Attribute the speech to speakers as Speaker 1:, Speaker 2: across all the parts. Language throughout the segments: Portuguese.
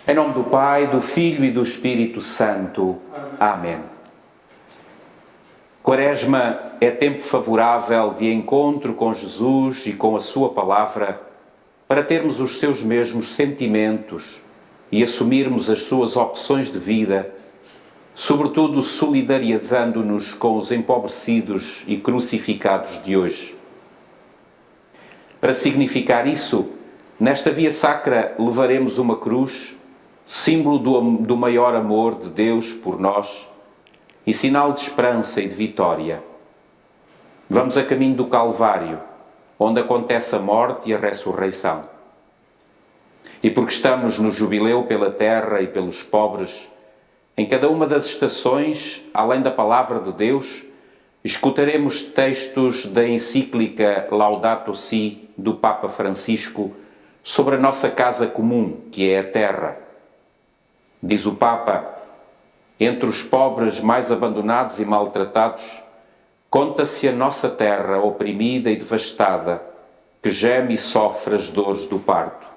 Speaker 1: Em nome do Pai, do Filho e do Espírito Santo. Amém. Quaresma é tempo favorável de encontro com Jesus e com a sua palavra para termos os seus mesmos sentimentos e assumirmos as suas opções de vida, sobretudo solidarizando-nos com os empobrecidos e crucificados de hoje. Para significar isso, nesta via sacra levaremos uma cruz, símbolo do maior amor de Deus por nós e sinal de esperança e de vitória. Vamos a caminho do Calvário, onde acontece a morte e a ressurreição. E porque estamos no jubileu pela terra e pelos pobres, em cada uma das estações, além da palavra de Deus, escutaremos textos da encíclica Laudato Si do Papa Francisco sobre a nossa casa comum, que é a terra. Diz o Papa: entre os pobres mais abandonados e maltratados, conta-se a nossa terra oprimida e devastada, que geme e sofre as dores do parto.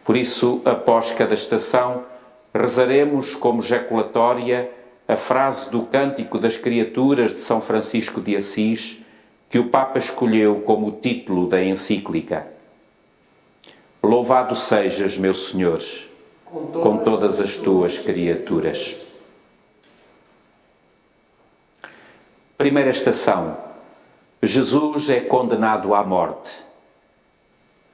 Speaker 1: Por isso, após cada estação, rezaremos como jaculatória a frase do Cântico das Criaturas de São Francisco de Assis, que o Papa escolheu como título da encíclica. Louvado sejas, meu Senhor, com todas as tuas criaturas. Primeira estação. Jesus é condenado à morte.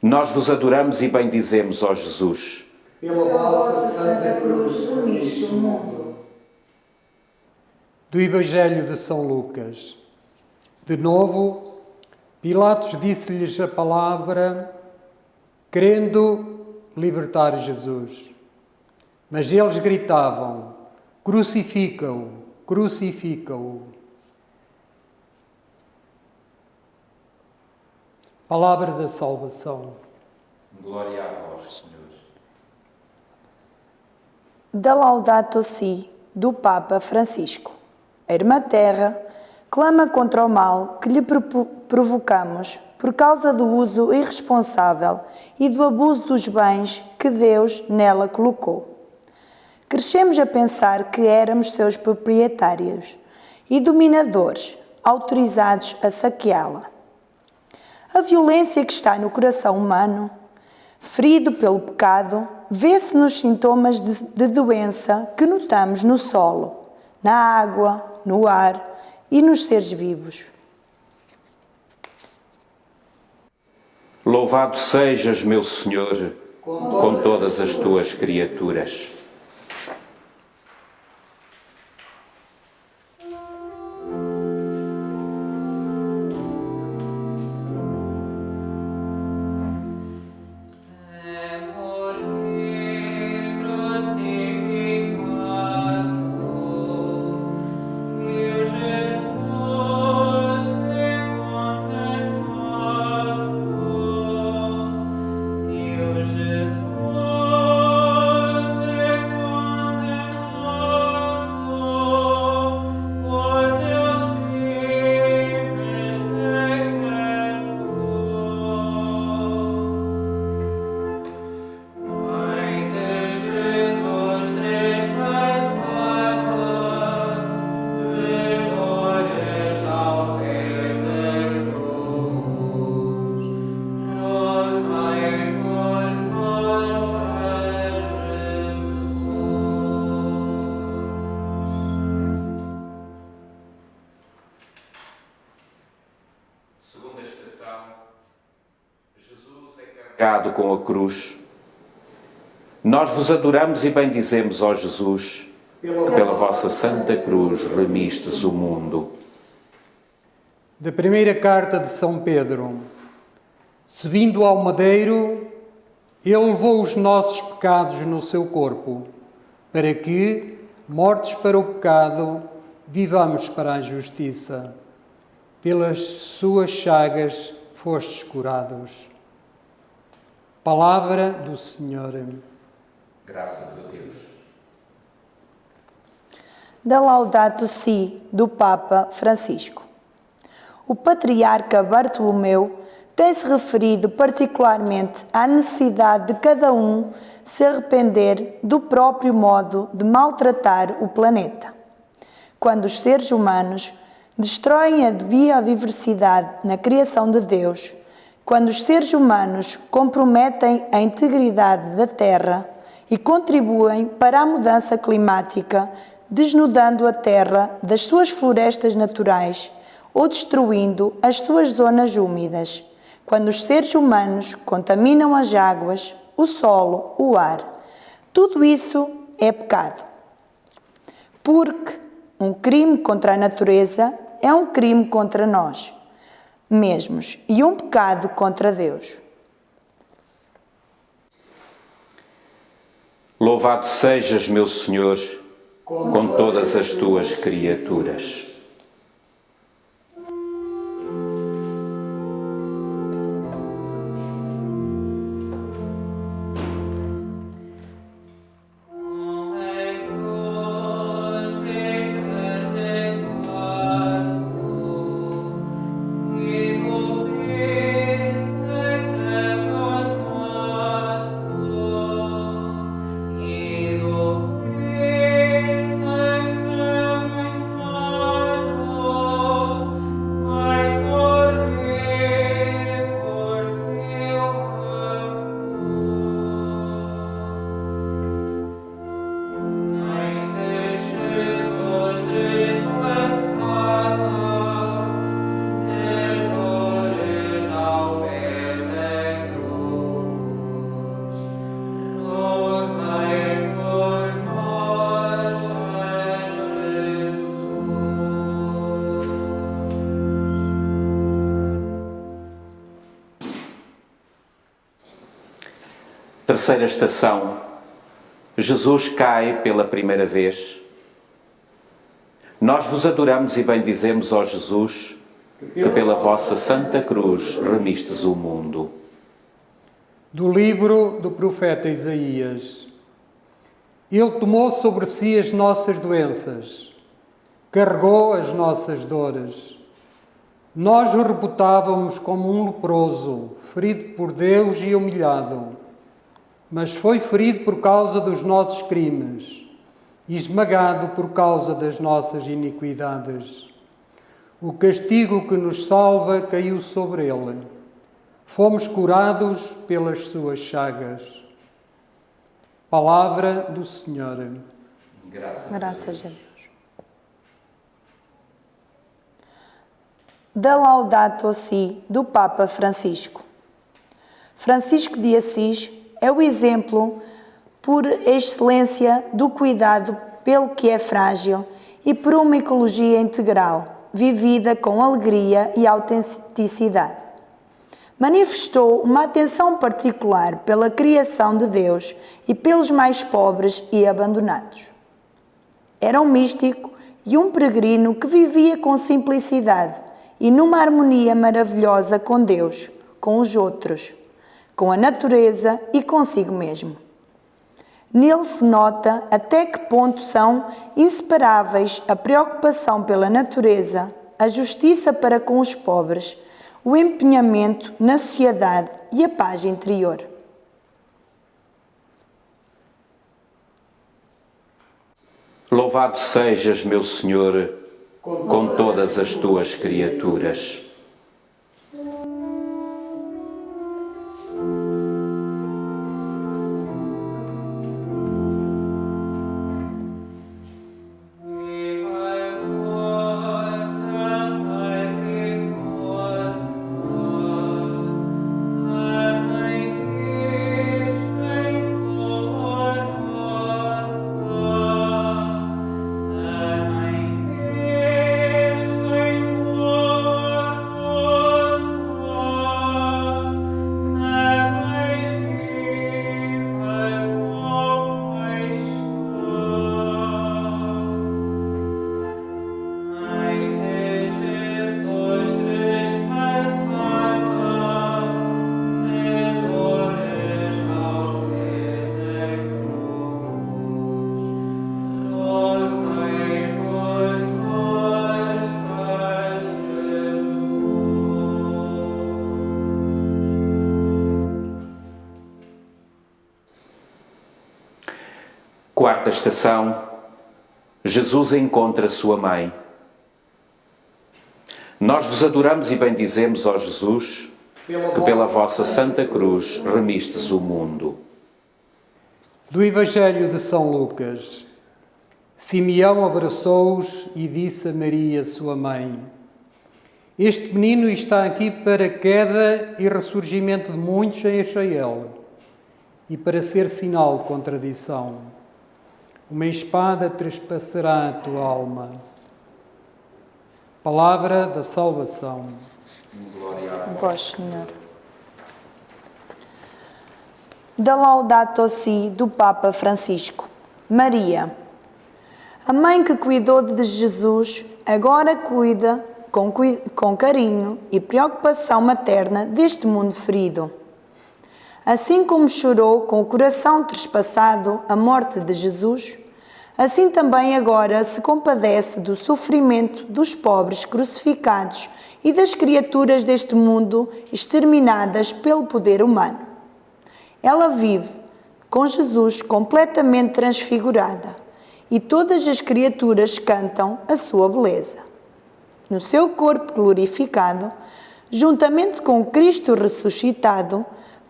Speaker 1: Nós vos adoramos e bendizemos, ó Jesus.
Speaker 2: Pela vossa Santa Cruz, uniste o mundo.
Speaker 3: Do Evangelho de São Lucas. De novo, Pilatos disse-lhes a palavra, querendo libertar Jesus. Mas eles gritavam: crucifica-o, crucifica-o. Palavra da salvação.
Speaker 1: Glória a vós, Senhor.
Speaker 4: Da Laudato Si, do Papa Francisco. A Irmã Terra clama contra o mal que lhe provocamos por causa do uso irresponsável e do abuso dos bens que Deus nela colocou. Crescemos a pensar que éramos seus proprietários e dominadores, autorizados a saqueá-la. A violência que está no coração humano, ferido pelo pecado, vê-se nos sintomas de doença que notamos no solo, na água, no ar e nos seres vivos.
Speaker 1: Louvado sejas, meu Senhor, com todas as tuas criaturas. Segunda estação. Jesus é carregado com a cruz. Nós vos adoramos e bendizemos, ó Jesus, que pela vossa Santa Cruz remistes o mundo.
Speaker 3: Da primeira carta de São Pedro. Subindo ao madeiro, ele levou os nossos pecados no seu corpo, para que, mortos para o pecado, vivamos para a justiça. Pelas suas chagas fostes curados. Palavra do Senhor.
Speaker 1: Graças a Deus.
Speaker 4: Da Laudato Si, do Papa Francisco. O patriarca Bartolomeu tem-se referido particularmente à necessidade de cada um se arrepender do próprio modo de maltratar o planeta. Quando os seres humanos destroem a biodiversidade na criação de Deus, quando os seres humanos comprometem a integridade da Terra e contribuem para a mudança climática, desnudando a Terra das suas florestas naturais ou destruindo as suas zonas úmidas, quando os seres humanos contaminam as águas, o solo, o ar, tudo isso é pecado. Porque um crime contra a natureza é um crime contra nós mesmos e um pecado contra Deus.
Speaker 1: Louvado sejas, meu Senhor, com todas as tuas criaturas. Terceira estação. Jesus cai pela primeira vez. Nós vos adoramos e bendizemos, ó Jesus, que pela vossa Santa Cruz remistes o mundo.
Speaker 3: Do livro do profeta Isaías. Ele tomou sobre si as nossas doenças, carregou as nossas dores. Nós o reputávamos como um leproso, ferido por Deus e humilhado. Mas foi ferido por causa dos nossos crimes e esmagado por causa das nossas iniquidades. O castigo que nos salva caiu sobre ele. Fomos curados pelas suas chagas. Palavra do Senhor.
Speaker 4: Graças a Deus. Da Laudato Si do Papa Francisco. Francisco de Assis é o exemplo por excelência do cuidado pelo que é frágil e por uma ecologia integral, vivida com alegria e autenticidade. Manifestou uma atenção particular pela criação de Deus e pelos mais pobres e abandonados. Era um místico e um peregrino que vivia com simplicidade e numa harmonia maravilhosa com Deus, com os outros, com a natureza e consigo mesmo. Nele se nota até que ponto são inseparáveis a preocupação pela natureza, a justiça para com os pobres, o empenhamento na sociedade e a paz interior.
Speaker 1: Louvado sejas, meu Senhor, com todas as tuas criaturas. Quarta estação. Jesus encontra sua mãe. Nós vos adoramos e bendizemos, ó Jesus, que pela vossa Santa Cruz remistes o mundo.
Speaker 3: Do Evangelho de São Lucas. Simeão abraçou-os e disse a Maria, sua mãe: Este menino está aqui para a queda e ressurgimento de muitos em Israel, e para ser sinal de contradição. Uma espada trespassará a tua alma. Palavra da salvação.
Speaker 1: Glória a
Speaker 4: Vós, Senhor. Da Laudato Si do Papa Francisco. Maria, a mãe que cuidou de Jesus, agora cuida com carinho e preocupação materna deste mundo ferido. Assim como chorou com o coração trespassado a morte de Jesus, assim também agora se compadece do sofrimento dos pobres crucificados e das criaturas deste mundo exterminadas pelo poder humano. Ela vive com Jesus completamente transfigurada e todas as criaturas cantam a sua beleza. No seu corpo glorificado, juntamente com Cristo ressuscitado,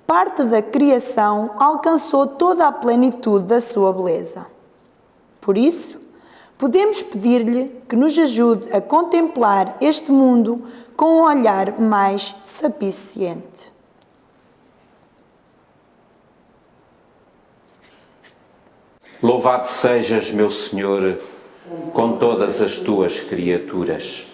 Speaker 4: parte da criação alcançou toda a plenitude da sua beleza. Por isso, podemos pedir-lhe que nos ajude a contemplar este mundo com um olhar mais sapiente.
Speaker 1: Louvado sejas, meu Senhor, com todas as tuas criaturas.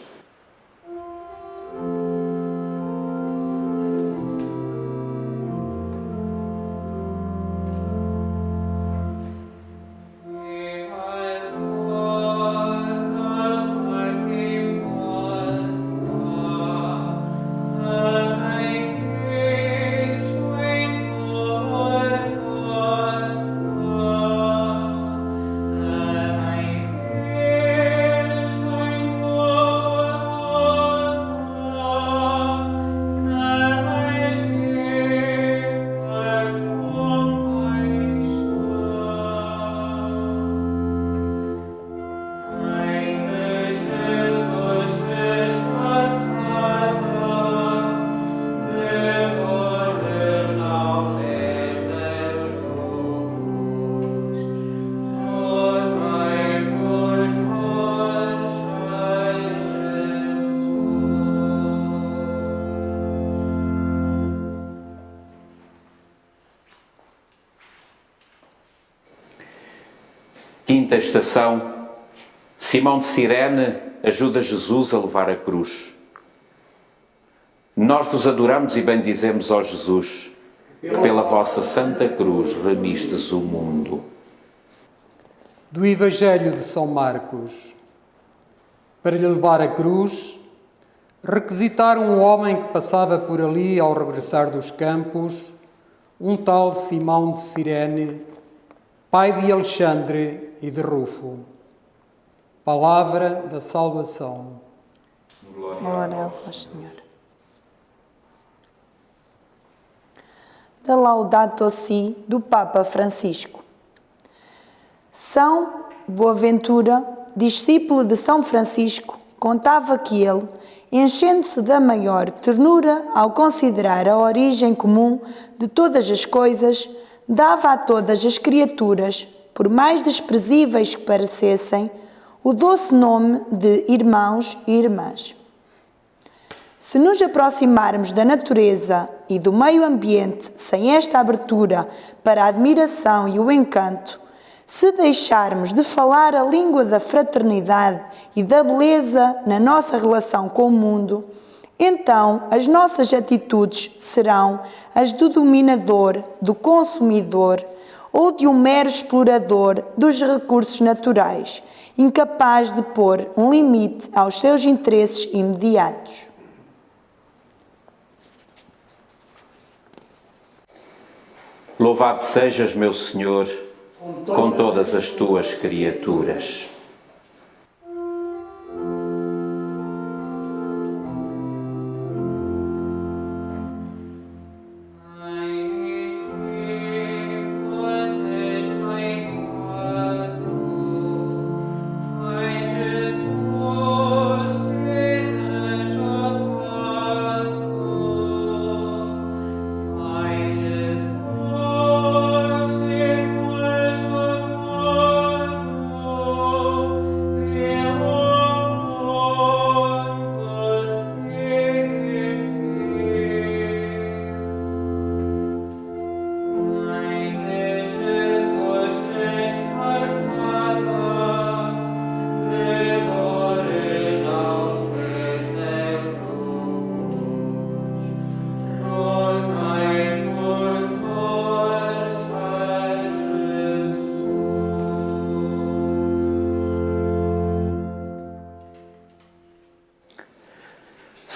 Speaker 1: Quinta estação. Simão de Cirene ajuda Jesus a levar a cruz. Nós vos adoramos e bendizemos, ó Jesus, que pela vossa Santa Cruz remistes o mundo.
Speaker 3: Do Evangelho de São Marcos. Para lhe levar a cruz, requisitaram um homem que passava por ali ao regressar dos campos, um tal Simão de Cirene, pai de Alexandre e de Rufo. Palavra da salvação.
Speaker 4: Glória a vós, Senhor. Da Laudato Si do Papa Francisco. São Boaventura, discípulo de São Francisco, contava que ele, enchendo-se da maior ternura ao considerar a origem comum de todas as coisas, dava a todas as criaturas, por mais desprezíveis que parecessem, o doce nome de irmãos e irmãs. Se nos aproximarmos da natureza e do meio ambiente sem esta abertura para a admiração e o encanto, se deixarmos de falar a língua da fraternidade e da beleza na nossa relação com o mundo, então as nossas atitudes serão as do dominador, do consumidor ou de um mero explorador dos recursos naturais, incapaz de pôr um limite aos seus interesses imediatos.
Speaker 1: Louvado sejas, meu Senhor, com todas as tuas criaturas.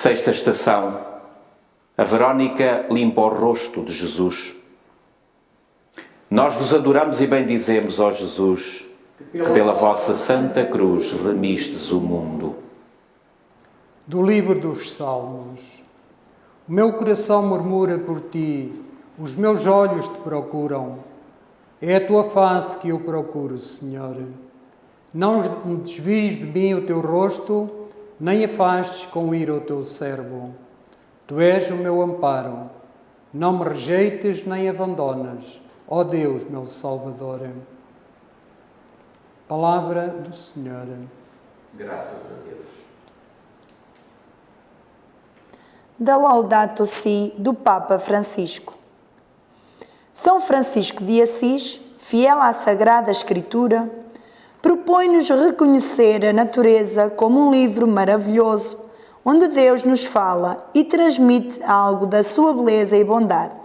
Speaker 1: Sexta estação. A Verónica limpa o rosto de Jesus. Nós vos adoramos e bendizemos, ó Jesus, que pela vossa santa cruz remistes o mundo.
Speaker 3: Do livro dos Salmos. O meu coração murmura por ti, os meus olhos te procuram. É a tua face que eu procuro, Senhor. Não desvies de mim o teu rosto, nem afastes com ira o teu servo. Tu és o meu amparo. Não me rejeites nem abandonas, ó Deus, meu Salvador. Palavra do Senhor.
Speaker 1: Graças a Deus.
Speaker 4: Da Laudato Si do Papa Francisco. São Francisco de Assis, fiel à Sagrada Escritura, propõe-nos reconhecer a natureza como um livro maravilhoso, onde Deus nos fala e transmite algo da sua beleza e bondade.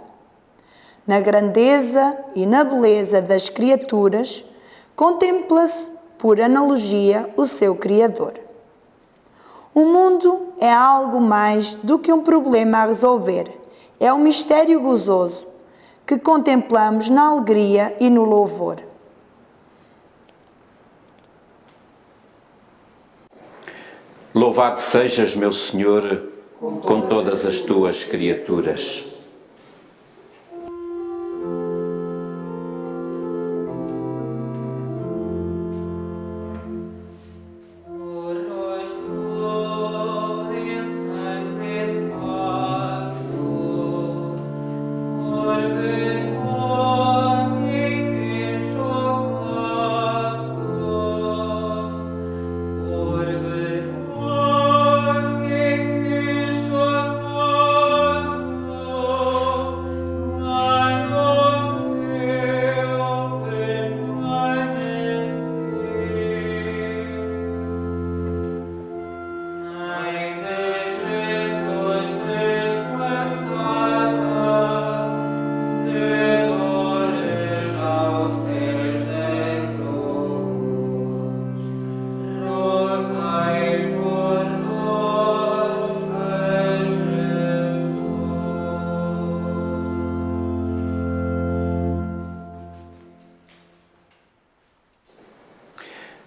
Speaker 4: Na grandeza e na beleza das criaturas, contempla-se, por analogia, o seu Criador. O mundo é algo mais do que um problema a resolver. É um mistério gozoso que contemplamos na alegria e no louvor.
Speaker 1: Louvado sejas, meu Senhor, com todas as tuas criaturas.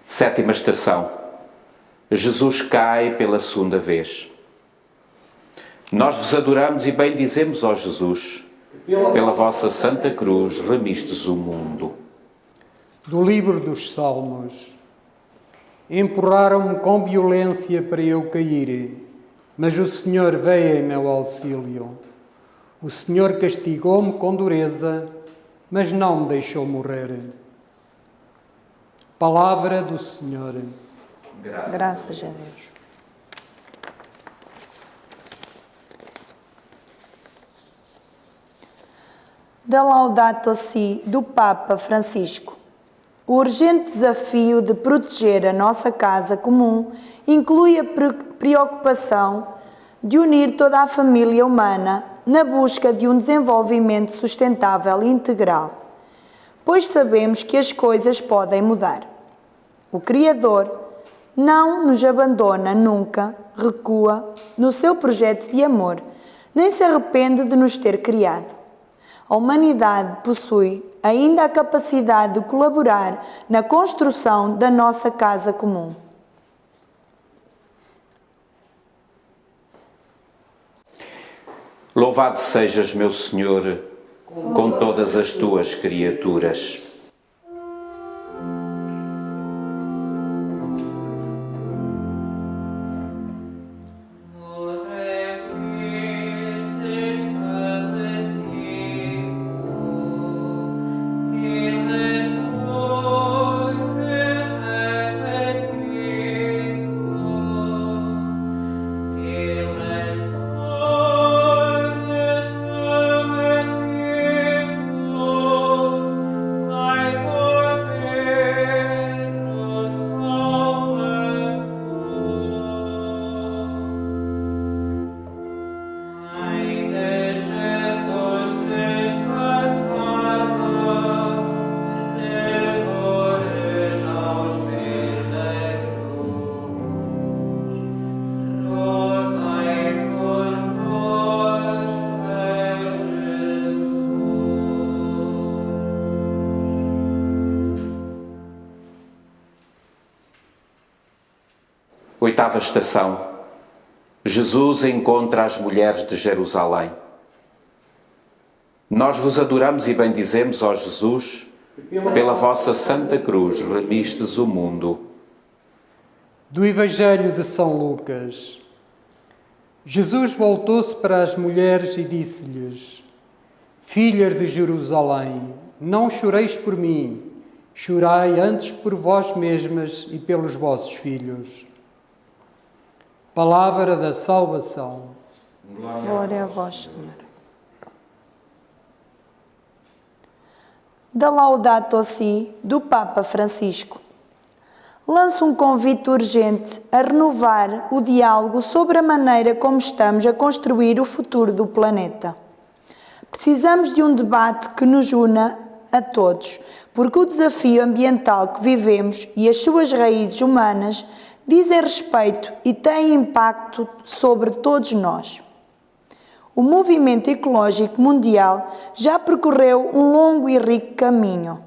Speaker 1: Sétima estação. Jesus cai pela segunda vez. Nós vos adoramos e bendizemos, ó Jesus, pela vossa santa cruz remistes o mundo.
Speaker 3: Do livro dos Salmos. Empurraram-me com violência para eu cair, mas o Senhor veio em meu auxílio. O Senhor castigou-me com dureza, mas não me deixou morrer. Palavra do Senhor.
Speaker 4: Graças a Deus. Da Laudato Si do Papa Francisco. O urgente desafio de proteger a nossa casa comum inclui a preocupação de unir toda a família humana na busca de um desenvolvimento sustentável e integral, pois sabemos que as coisas podem mudar. O Criador não nos abandona nunca, recua no seu projeto de amor, nem se arrepende de nos ter criado. A humanidade possui ainda a capacidade de colaborar na construção da nossa casa comum.
Speaker 1: Louvado sejas, meu Senhor, com todas as tuas criaturas.
Speaker 5: I
Speaker 1: Oitava estação. Jesus encontra as mulheres de Jerusalém. Nós vos adoramos e bendizemos, ó Jesus, pela vossa Santa Cruz remistes o mundo.
Speaker 3: Do Evangelho de São Lucas. Jesus voltou-se para as mulheres e disse-lhes: Filhas de Jerusalém, não choreis por mim, chorai antes por vós mesmas e pelos vossos filhos. Palavra da salvação.
Speaker 4: Glória a vós, Senhor. Da Laudato Si, do Papa Francisco. Lanço um convite urgente a renovar o diálogo sobre a maneira como estamos a construir o futuro do planeta. Precisamos de um debate que nos una a todos, porque o desafio ambiental que vivemos e as suas raízes humanas dizem respeito e têm impacto sobre todos nós. O movimento ecológico mundial já percorreu um longo e rico caminho,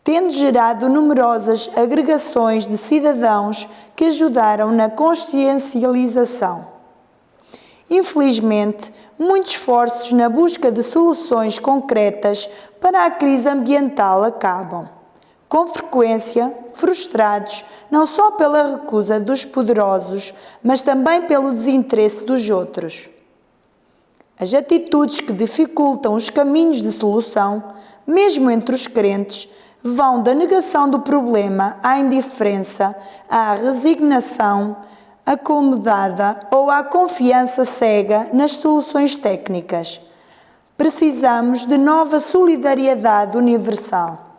Speaker 4: tendo gerado numerosas agregações de cidadãos que ajudaram na consciencialização. Infelizmente, muitos esforços na busca de soluções concretas para a crise ambiental acabam, com frequência, frustrados não só pela recusa dos poderosos, mas também pelo desinteresse dos outros. As atitudes que dificultam os caminhos de solução, mesmo entre os crentes, vão da negação do problema à indiferença, à resignação acomodada ou à confiança cega nas soluções técnicas. Precisamos de nova solidariedade universal.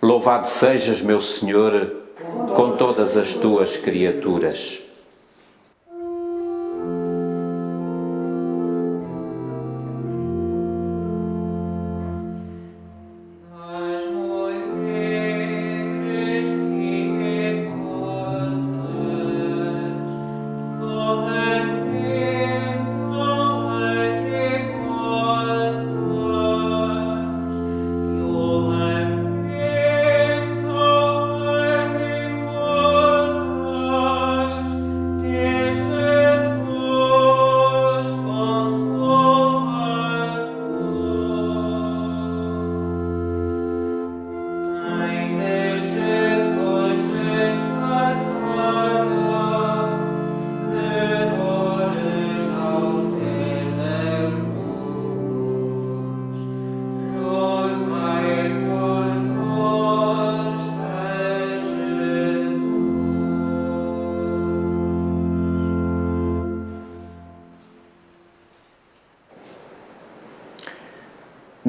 Speaker 1: Louvado sejas, meu Senhor, com todas as tuas criaturas.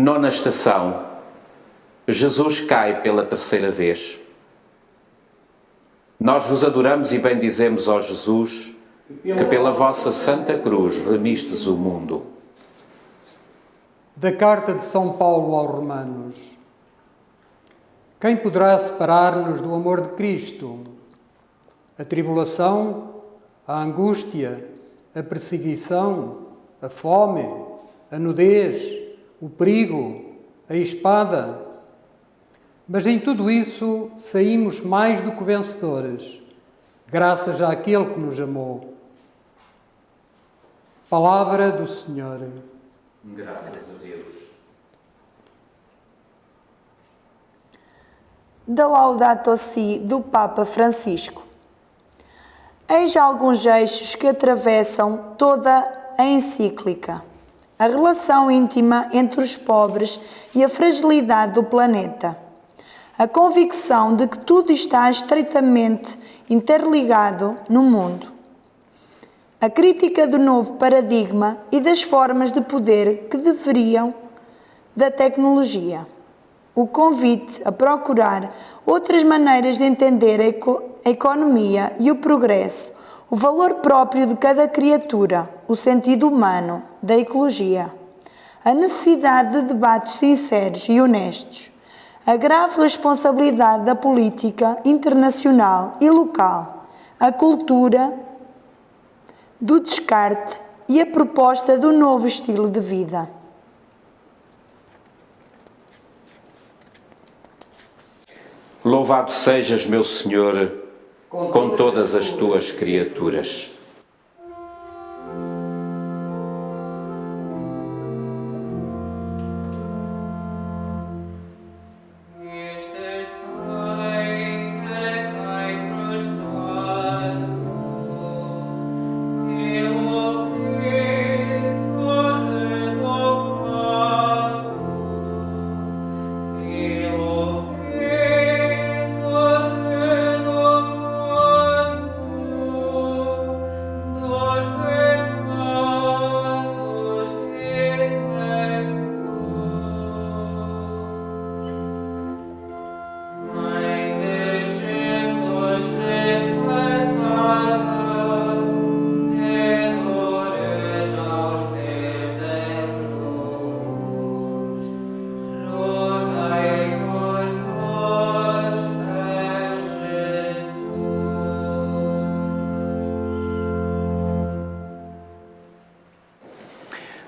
Speaker 1: Nona estação. Jesus cai pela terceira vez. Nós vos adoramos e bendizemos, ó Jesus, que pela vossa Santa Cruz remistes o mundo.
Speaker 3: Da carta de São Paulo aos Romanos. Quem poderá separar-nos do amor de Cristo? A tribulação, a angústia, a perseguição, a fome, a nudez, o perigo, a espada. Mas em tudo isso saímos mais do que vencedores, graças àquele que nos amou. Palavra do Senhor.
Speaker 1: Graças a Deus.
Speaker 4: Da Laudato Si, do Papa Francisco. Eis alguns eixos que atravessam toda a encíclica. A relação íntima entre os pobres e a fragilidade do planeta. A convicção de que tudo está estreitamente interligado no mundo. A crítica do novo paradigma e das formas de poder que deveriam da tecnologia. O convite a procurar outras maneiras de entender a economia e o progresso, o valor próprio de cada criatura, o sentido humano da ecologia, a necessidade de debates sinceros e honestos, a grave responsabilidade da política internacional e local, a cultura do descarte e a proposta do novo estilo de vida.
Speaker 1: Louvado sejas, meu Senhor, com todas as tuas criaturas.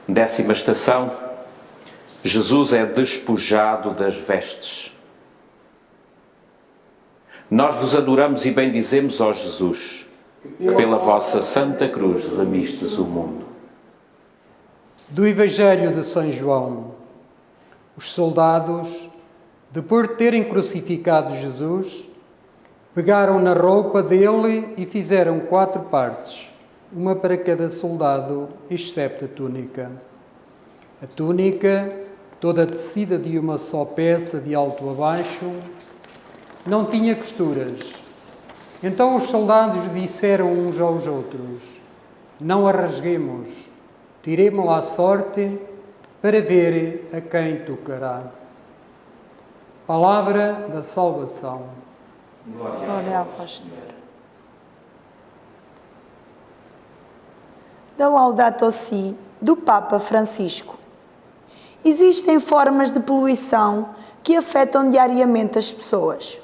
Speaker 1: Décima estação, Jesus é despojado das vestes. Nós vos adoramos e bendizemos, ó Jesus, pela vossa Santa Cruz remistes o mundo.
Speaker 3: Do Evangelho de São João. Os soldados, depois de terem crucificado Jesus, pegaram na roupa dele e fizeram 4 partes, uma para cada soldado, excepto a túnica. A túnica, toda tecida de uma só peça, de alto a baixo, não tinha costuras. Então os soldados disseram uns aos outros: não a rasguemos, tiremo-la à sorte para ver a quem tocará. Palavra da salvação.
Speaker 4: Glória a vós, Senhor. Da Laudato Si, do Papa Francisco. Existem formas de poluição que afetam diariamente as pessoas.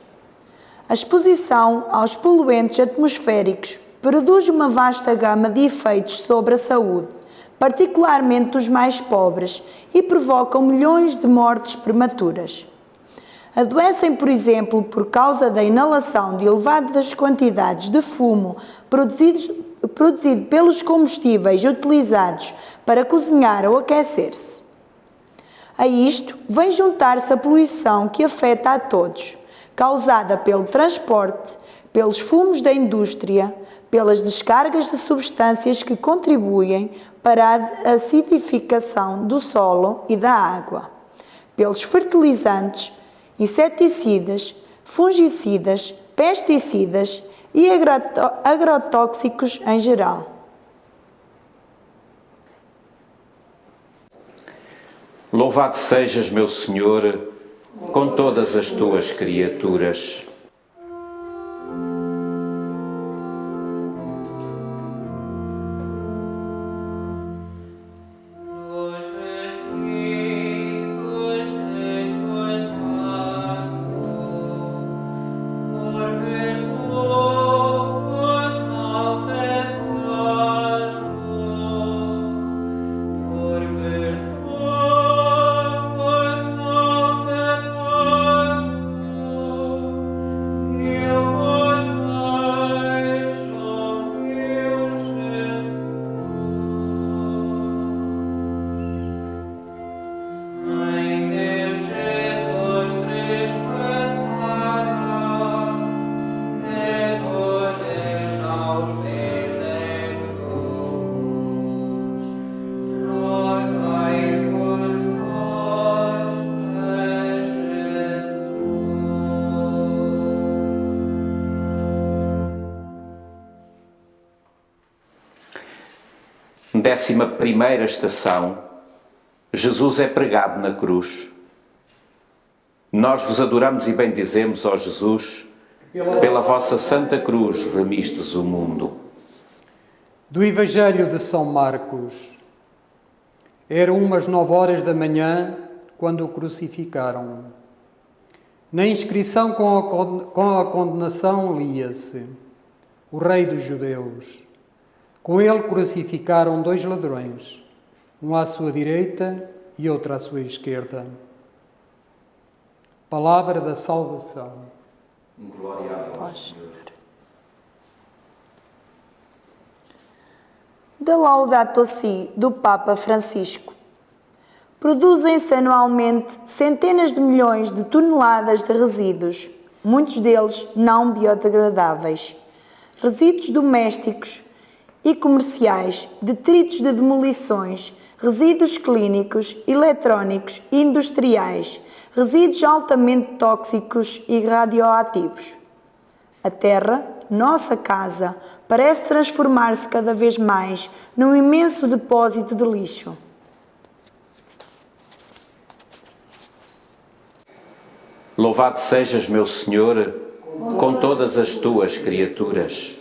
Speaker 4: A exposição aos poluentes atmosféricos produz uma vasta gama de efeitos sobre a saúde, particularmente dos mais pobres, e provocam milhões de mortes prematuras. Adoecem, por exemplo, por causa da inalação de elevadas quantidades de fumo produzido pelos combustíveis utilizados para cozinhar ou aquecer-se. A isto vem juntar-se a poluição que afeta a todos, causada pelo transporte, pelos fumos da indústria, pelas descargas de substâncias que contribuem para a acidificação do solo e da água, pelos fertilizantes, inseticidas, fungicidas, pesticidas e agrotóxicos em geral.
Speaker 1: Louvado sejas, meu Senhor, com todas as tuas criaturas. Décima primeira estação, Jesus é pregado na cruz. Nós vos adoramos e bendizemos, ó Jesus, pela vossa Santa Cruz remistes o mundo.
Speaker 3: Do Evangelho de São Marcos. Eram umas 9h da manhã quando o crucificaram. Na inscrição com a condenação lia-se: o Rei dos Judeus. Com ele crucificaram 2 ladrões, um à sua direita e outro à sua esquerda. Palavra da salvação.
Speaker 1: Glória a vós, Senhor.
Speaker 4: Da Laudato Si do Papa Francisco. Produzem-se anualmente centenas de milhões de toneladas de resíduos, muitos deles não biodegradáveis. Resíduos domésticos e comerciais, detritos de demolições, resíduos clínicos, eletrónicos e industriais, resíduos altamente tóxicos e radioativos. A Terra, nossa casa, parece transformar-se cada vez mais num imenso depósito de lixo.
Speaker 1: Louvado sejas, meu Senhor, com todas as tuas criaturas.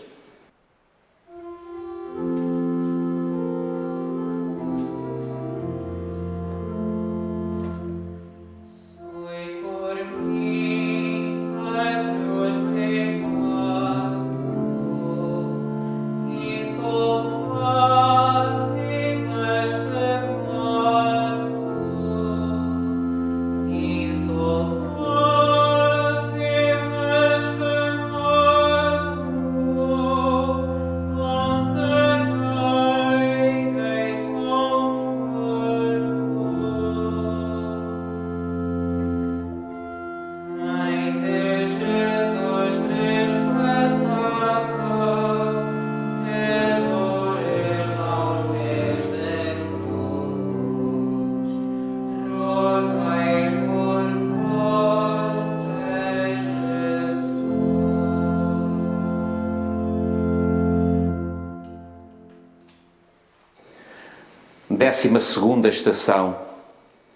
Speaker 1: Décima segunda estação.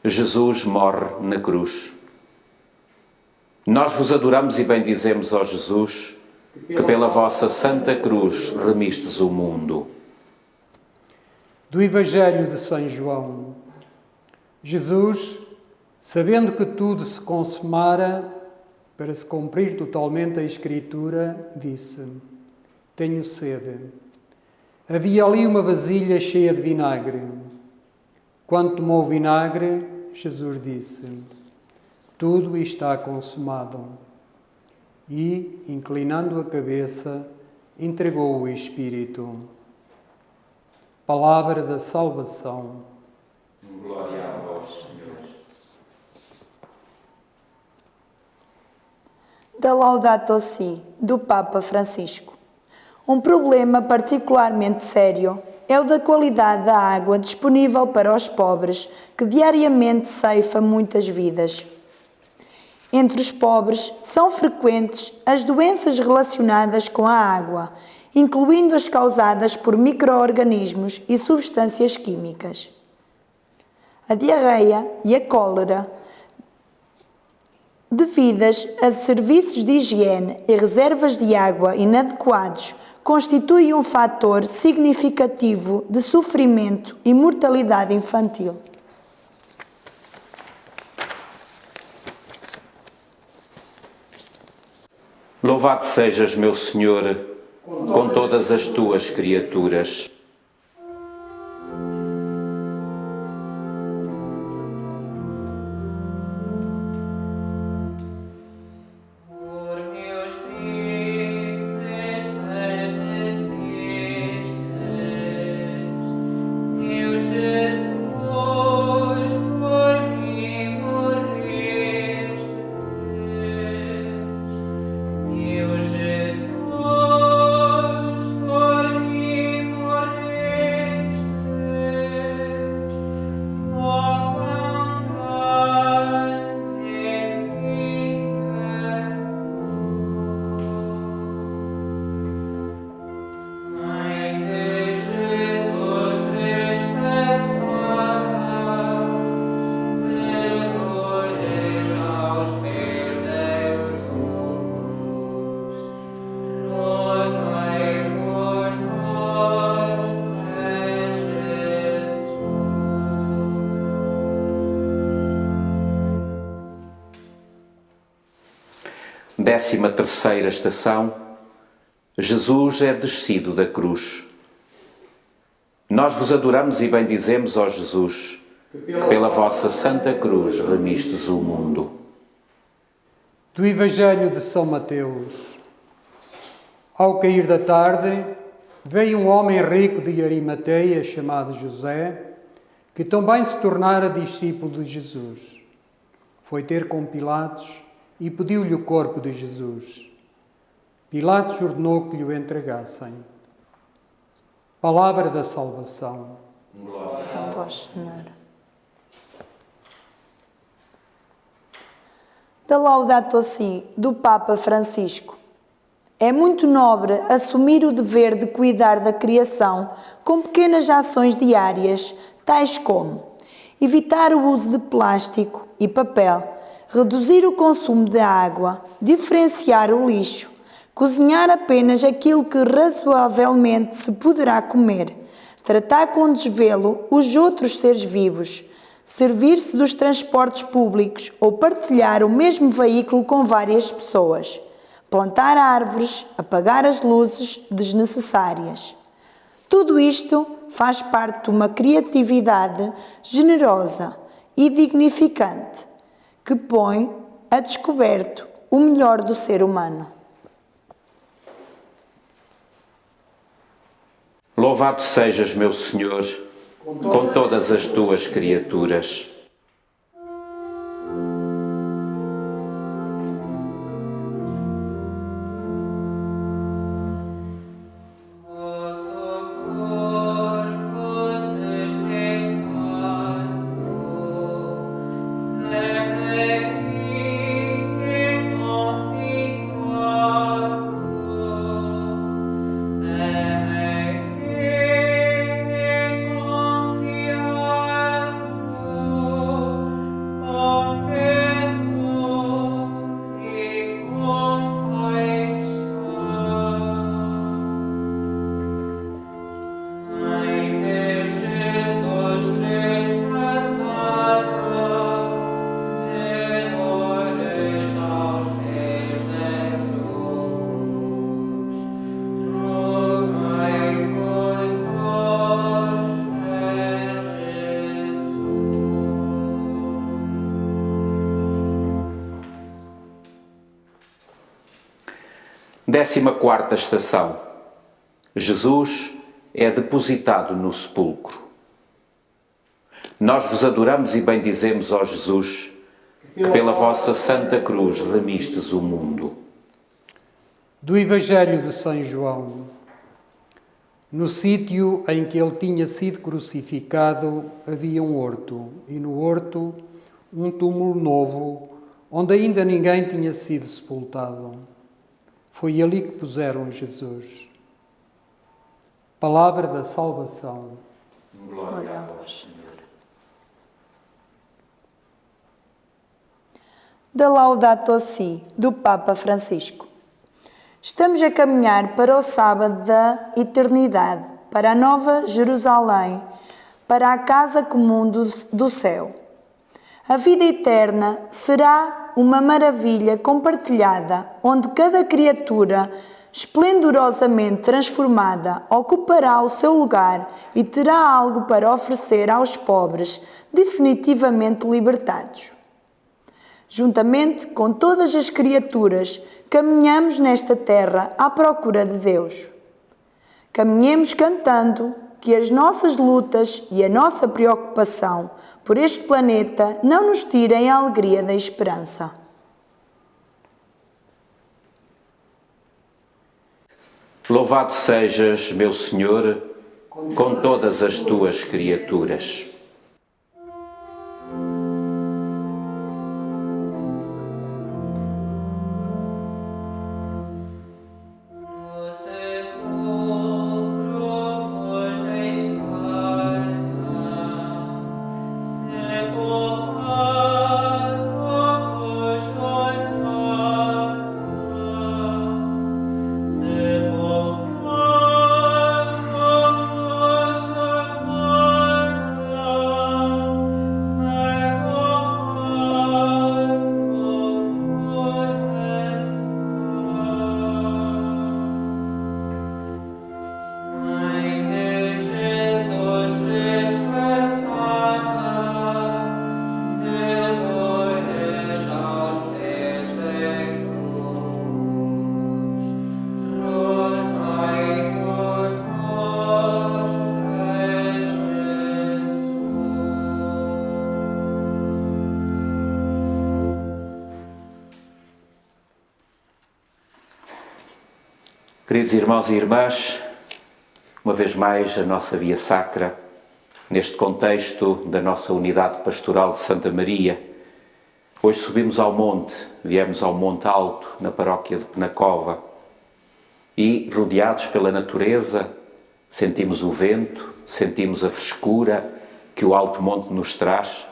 Speaker 1: Jesus morre na cruz. Nós vos adoramos e bendizemos, ó Jesus, que pela vossa santa cruz remistes o mundo.
Speaker 3: Do Evangelho de São João. Jesus, sabendo que tudo se consumara, para se cumprir totalmente a Escritura, disse: Tenho sede. Havia ali uma vasilha cheia de vinagre. Quando tomou o vinagre, Jesus disse: Tudo está consumado. E, inclinando a cabeça, entregou o Espírito. Palavra da salvação.
Speaker 1: Glória a vós, Senhor.
Speaker 4: Da Laudato Si do Papa Francisco. Um problema particularmente sério é o da qualidade da água disponível para os pobres, que diariamente ceifa muitas vidas. Entre os pobres são frequentes as doenças relacionadas com a água, incluindo as causadas por micro-organismos e substâncias químicas. A diarreia e a cólera, devidas a serviços de higiene e reservas de água inadequados, constitui um fator significativo de sofrimento e mortalidade infantil.
Speaker 1: Louvado sejas, meu Senhor, com todas as tuas criaturas. Décima terceira estação. Jesus é descido da cruz. Nós vos adoramos e bendizemos, ó Jesus, que pela vossa santa cruz remistes o mundo.
Speaker 3: Do Evangelho de São Mateus. Ao cair da tarde, veio um homem rico de Arimateia, chamado José, que também se tornara discípulo de Jesus. Foi ter com Pilatos e pediu-lhe o corpo de Jesus. Pilatos ordenou que lhe o entregassem. Palavra da salvação.
Speaker 4: Glória a vós, Senhor. Da Laudato Si, do Papa Francisco. É muito nobre assumir o dever de cuidar da criação com pequenas ações diárias, tais como evitar o uso de plástico e papel, reduzir o consumo de água, diferenciar o lixo, cozinhar apenas aquilo que razoavelmente se poderá comer, tratar com desvelo os outros seres vivos, servir-se dos transportes públicos ou partilhar o mesmo veículo com várias pessoas, plantar árvores, apagar as luzes desnecessárias. Tudo isto faz parte de uma criatividade generosa e dignificante que põe a descoberto o melhor do ser humano.
Speaker 1: Louvado sejas, meu Senhor, com todas as tuas criaturas. Décima quarta estação. Jesus é depositado no sepulcro. Nós vos adoramos e bendizemos, ó Jesus, que pela vossa santa cruz remistes o mundo.
Speaker 3: Do Evangelho de São João. No sítio em que ele tinha sido crucificado havia um horto, e no horto um túmulo novo, onde ainda ninguém tinha sido sepultado. Foi ali que puseram Jesus. Palavra da salvação.
Speaker 4: Glória a vós, Senhor. Da Laudato Si, do Papa Francisco. Estamos a caminhar para o sábado da eternidade, para a Nova Jerusalém, para a casa comum do céu. A vida eterna será uma maravilha compartilhada, onde cada criatura, esplendorosamente transformada, ocupará o seu lugar e terá algo para oferecer aos pobres, definitivamente libertados. Juntamente com todas as criaturas, caminhamos nesta terra à procura de Deus. Caminhemos cantando que as nossas lutas e a nossa preocupação por este planeta não nos tirem a alegria da esperança.
Speaker 1: Louvado sejas, meu Senhor, com todas as tuas criaturas. Queridos irmãos e irmãs, uma vez mais a nossa Via Sacra, neste contexto da nossa unidade pastoral de Santa Maria. Hoje subimos ao monte, viemos ao Monte Alto, na paróquia de Penacova, e rodeados pela natureza, sentimos o vento, sentimos a frescura que o alto monte nos traz.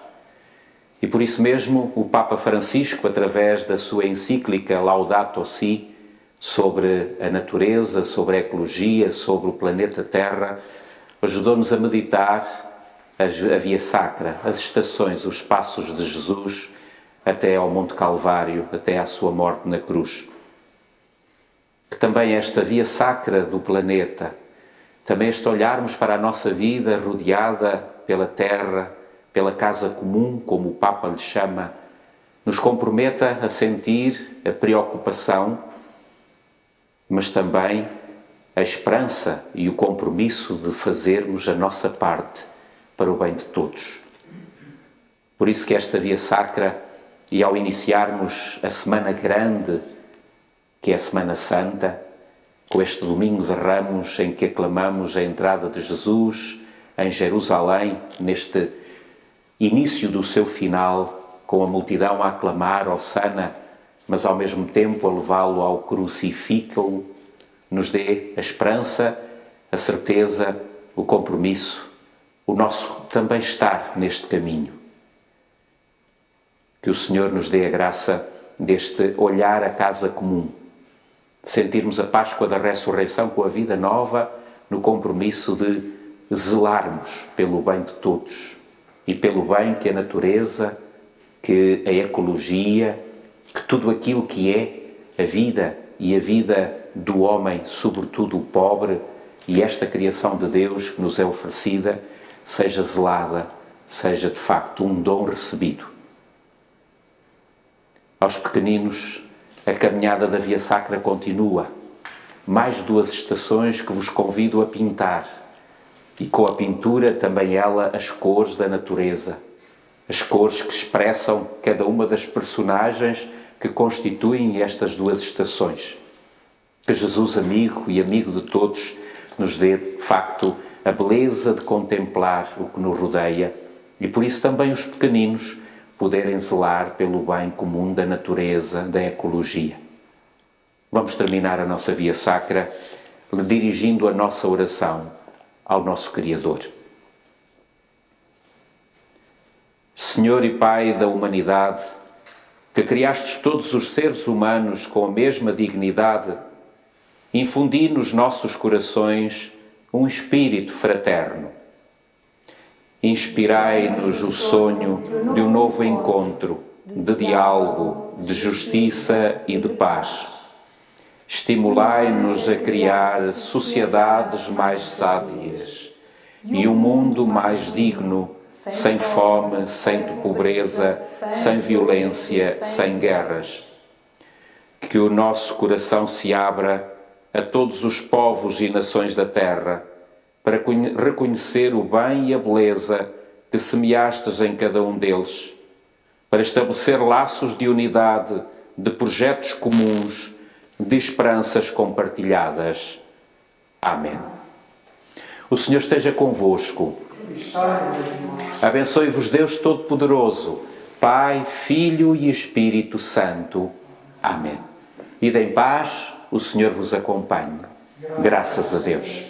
Speaker 1: E por isso mesmo o Papa Francisco, através da sua encíclica Laudato Si, sobre a natureza, sobre a ecologia, sobre o planeta Terra, ajudou-nos a meditar a Via Sacra, as estações, os passos de Jesus até ao Monte Calvário, até à sua morte na cruz. Que também esta Via Sacra do planeta, também este olharmos para a nossa vida rodeada pela Terra, pela casa comum, como o Papa lhe chama, nos comprometa a sentir a preocupação, mas também a esperança e o compromisso de fazermos a nossa parte para o bem de todos. Por isso que esta Via Sacra, e ao iniciarmos a Semana Grande, que é a Semana Santa, com este Domingo de Ramos em que aclamamos a entrada de Jesus em Jerusalém, neste início do seu final, com a multidão a aclamar Hosana, mas ao mesmo tempo a levá-lo ao crucifixo, nos dê a esperança, a certeza, o compromisso, o nosso também estar neste caminho. Que o Senhor nos dê a graça deste olhar à casa comum, sentirmos a Páscoa da Ressurreição com a vida nova, no compromisso de zelarmos pelo bem de todos e pelo bem que a natureza, que a ecologia, que tudo aquilo que é a vida e a vida do homem, sobretudo o pobre, e esta criação de Deus que nos é oferecida, seja zelada, seja de facto um dom recebido. Aos pequeninos, a caminhada da Via Sacra continua. Mais 2 estações que vos convido a pintar. E com a pintura também ela as cores da natureza. As cores que expressam cada uma das personagens que constituem estas 2 estações. Que Jesus, amigo e amigo de todos, nos dê, de facto, a beleza de contemplar o que nos rodeia e por isso também os pequeninos poderem zelar pelo bem comum da natureza, da ecologia. Vamos terminar a nossa Via Sacra dirigindo a nossa oração ao nosso Criador. Senhor e Pai da humanidade, que criastes todos os seres humanos com a mesma dignidade, infundi nos nossos corações um espírito fraterno. Inspirai-nos o sonho de um novo encontro, de diálogo, de justiça e de paz. Estimulai-nos a criar sociedades mais sádias e um mundo mais digno, sem fome, sem pobreza, sem violência, sem guerras. Que o nosso coração se abra a todos os povos e nações da terra, para reconhecer o bem e a beleza que semeastes em cada um deles, para estabelecer laços de unidade, de projetos comuns, de esperanças compartilhadas. Amém. O Senhor esteja convosco. Abençoe-vos Deus Todo-Poderoso, Pai, Filho e Espírito Santo. Amém. Ide em paz, o Senhor vos acompanhe. Graças a Deus.